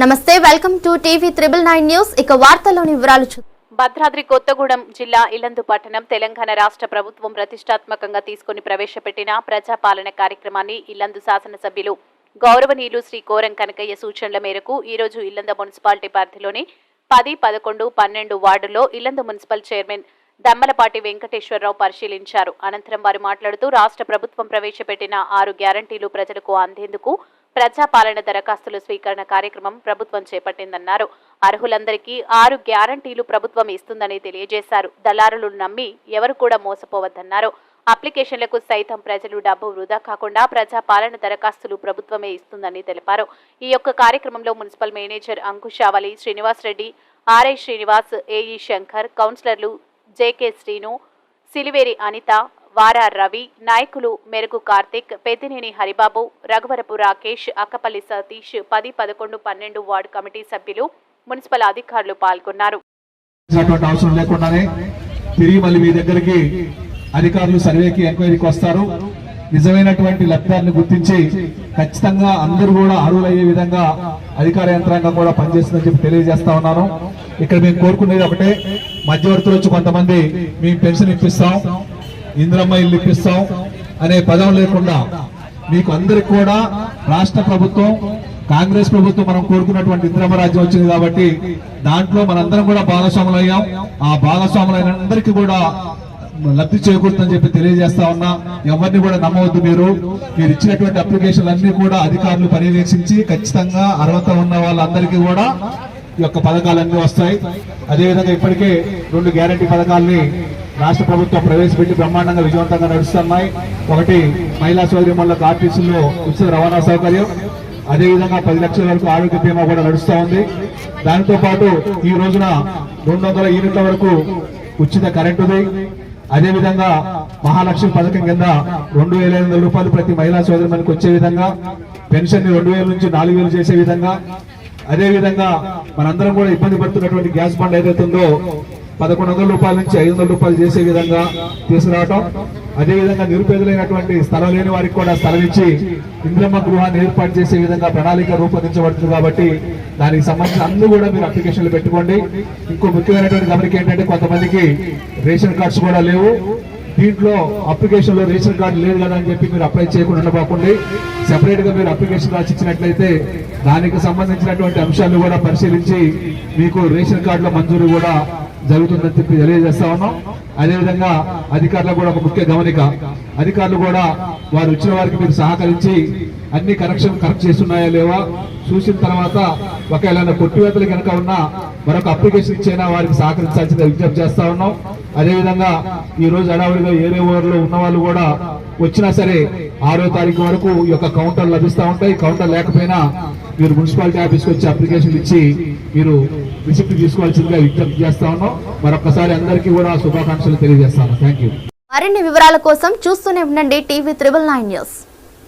నమస్తే, welcome to TV 999 news. ఇక వార్తల్లోని వివరాలు చూద్దాం. భద్రాద్రి కొత్తగూడెం జిల్లా ఇల్లందు పట్టణం తెలంగాణ రాష్ట్ర ప్రభుత్వం ప్రతిష్టాత్మకంగా తీసుకుని ప్రవేశపెట్టిన ప్రజాపాలన కార్యక్రమాన్ని ఇల్లందు శాసనసభ్యులు గౌరవనీయులు శ్రీ కోరం కనకయ్య సూచనల మేరకు ఈ రోజు ఇల్లందు మున్సిపాలిటీ పరిధిలోని 10, 11, 12 వార్డుల్లో ఇల్లందు మున్సిపల్ చైర్మన్ దమ్మలపాటి వెంకటేశ్వరరావు పరిశీలించారు. అనంతరం వారు మాట్లాడుతూ రాష్ట్ర ప్రభుత్వం ప్రవేశపెట్టిన 6 గ్యారంటీలు ప్రజలకు అందేందుకు ప్రజాపాలన దరఖాస్తుల స్వీకరణ కార్యక్రమం ప్రభుత్వం చేపట్టిందన్నారు. అర్హులందరికీ 6 గ్యారంటీలు ప్రభుత్వం ఇస్తుందని తెలియజేశారు. దళారులు నమ్మి ఎవరు కూడా మోసపోవద్దన్నారు. అప్లికేషన్లకు సైతం ప్రజలు డబ్బు వృధా కాకుండా ప్రజాపాలన దరఖాస్తులు ప్రభుత్వమే ఇస్తుందని తెలిపారు. ఈ యొక్క కార్యక్రమంలో municipal manager Ankushavali Srinivas Reddy, RI Srinivas, AE Shankar, కౌన్సిలర్లు జేకే శ్రీను, సిలివేరి అనిత, వారా రవి, నాయకులు మెరుగు కార్తిక్, పెద్దినేని హరిబాబు, రఘువరపు రాకేష్, అక్కపల్లి సతీష్, 10, 11, 12 వార్డు కమిటీ సభ్యులు, మున్సిపల్ అధికారులు పాల్గొన్నారు. అవసరం లేకుండానే తిరిగి మళ్ళీ మీ దగ్గరికి అధికారులు సర్వేకి ఎంక్వైరీకి వస్తారు. నిజమైనటువంటి లబ్ధిదారుని గుర్తించి ఖచ్చితంగా అందరూ కూడా అర్హులయ్యే విధంగా అధికార యంత్రాంగం కూడా పనిచేస్తుందని చెప్పి తెలియజేస్తా ఉన్నాను. ఇక్కడ మేము కోరుకునేది ఒకటే, మధ్యవర్తులు వచ్చి కొంతమంది మేము పెన్షన్ ఇప్పిస్తాం, ఇందిరమ్మ ఇల్లు ఇప్పిస్తాం అనే పదం లేకుండా మీకు అందరికి కూడా రాష్ట్ర ప్రభుత్వం, కాంగ్రెస్ ప్రభుత్వం మనం కోరుకున్నటువంటి ఇందిరమ్మ రాజ్యం వచ్చింది కాబట్టి దాంట్లో మనందరం కూడా భాగస్వాములు అయ్యాం. ఆ భాగస్వాములైన అందరికీ కూడా లబ్ధి చేకూరుతుందని చెప్పి తెలియజేస్తా ఉన్నా. ఎవరిని కూడా నమ్మవద్దు. మీరు ఇచ్చినటువంటి అప్లికేషన్లు అన్ని కూడా అధికారులు పర్యవేక్షించి ఖచ్చితంగా అర్హత ఉన్న వాళ్ళందరికీ కూడా ఈ యొక్క పథకాలన్నీ వస్తాయి. అదేవిధంగా ఇప్పటికే 2 గ్యారంటీ పథకాలని రాష్ట్ర ప్రభుత్వం ప్రవేశపెట్టి బ్రహ్మాండంగా విజయవంతంగా నడుస్తున్నాయి. ఒకటి మహిళా సోదరీమణులకు ఆర్టీసీలో ఉచిత రవాణా సౌకర్యం, అదేవిధంగా 10 లక్షల వరకు ఆరోగ్య బీమా కూడా నడుస్తూ ఉంది. దానితో పాటు ఈ రోజున 200 యూనిట్ల వరకు ఉచిత కరెంటుది, అదేవిధంగా మహాలక్ష్మి పథకం కింద 2,500 రూపాయలు ప్రతి మహిళా సోదరిమణికి వచ్చే విధంగా, పెన్షన్ ని 2,000 నుంచి 4,000 చేసే విధంగా, అదేవిధంగా మనందరం కూడా ఇబ్బంది పడుతున్నటువంటి గ్యాస్ బండ్ ఏదైతుందో 1,100 రూపాయల నుంచి 500 రూపాయలు చేసే విధంగా తీసుకురావటం, అదేవిధంగా నిరుపేదలైనటువంటి స్థలం లేని వారికి కూడా స్థలం ఇచ్చి ఇంద్రమ్మ గృహాన్ని ఏర్పాటు చేసే విధంగా ప్రణాళిక రూపొందించబడుతుంది. కాబట్టి దానికి సంబంధించిన అన్ని కూడా మీరు అప్లికేషన్లు పెట్టుకోండి. ఇంకో ముఖ్యమైనటువంటి గమనిక ఏంటంటే, కొంతమందికి రేషన్ కార్డ్స్ కూడా లేవు. దీంట్లో అప్లికేషన్ లో రేషన్ కార్డు లేదు కదా అని చెప్పి మీరు అప్లై చేయకుండా ఉండబోకండి. సెపరేట్ గా మీరు అప్లికేషన్ రాసి ఇచ్చినట్లయితే దానికి సంబంధించినటువంటి అంశాలు కూడా పరిశీలించి మీకు రేషన్ కార్డుల మంజూరు కూడా జరుగుతుందని చెప్పి తెలియజేస్తా ఉన్నాం. అదేవిధంగా అధికారులకు కూడా ఒక ముఖ్య గమనిక, అధికారులు కూడా వారు వచ్చిన వారికి మీరు సహకరించి అన్ని కరెక్ట్ చేస్తున్నాయా లేవా చూసిన తర్వాత ఒకవేళ కొట్టివేతలు కనుక ఉన్నా మరొక అప్లికేషన్ ఇచ్చైనా వారికి సహకరించాల్సిందిగా విజ్ఞప్తి చేస్తా ఉన్నాం. అదేవిధంగా ఈ రోజు అడావుడిగా ఏరే ఊర్లో ఉన్న వాళ్ళు కూడా వచ్చినా సరే 6వ తారీఖు వరకు ఈ యొక్క కౌంటర్ లభిస్తూ ఉంటాయి. కౌంటర్ లేకపోయినా మీరు మున్సిపాలిటీ ఆఫీస్కి వచ్చి అప్లికేషన్ ఇచ్చి మీరు రిసిప్ట్ తీసుకోవాల్సిందిగా విజ్ఞప్తి చేస్తా ఉన్నాం. మరొకసారి అందరికీ కూడా శుభాకాంక్షలు తెలియజేస్తాను. Thank you. మరిన్ని వివరాల కోసం చూస్తూనే ఉండండి టీవీ 999 న్యూస్.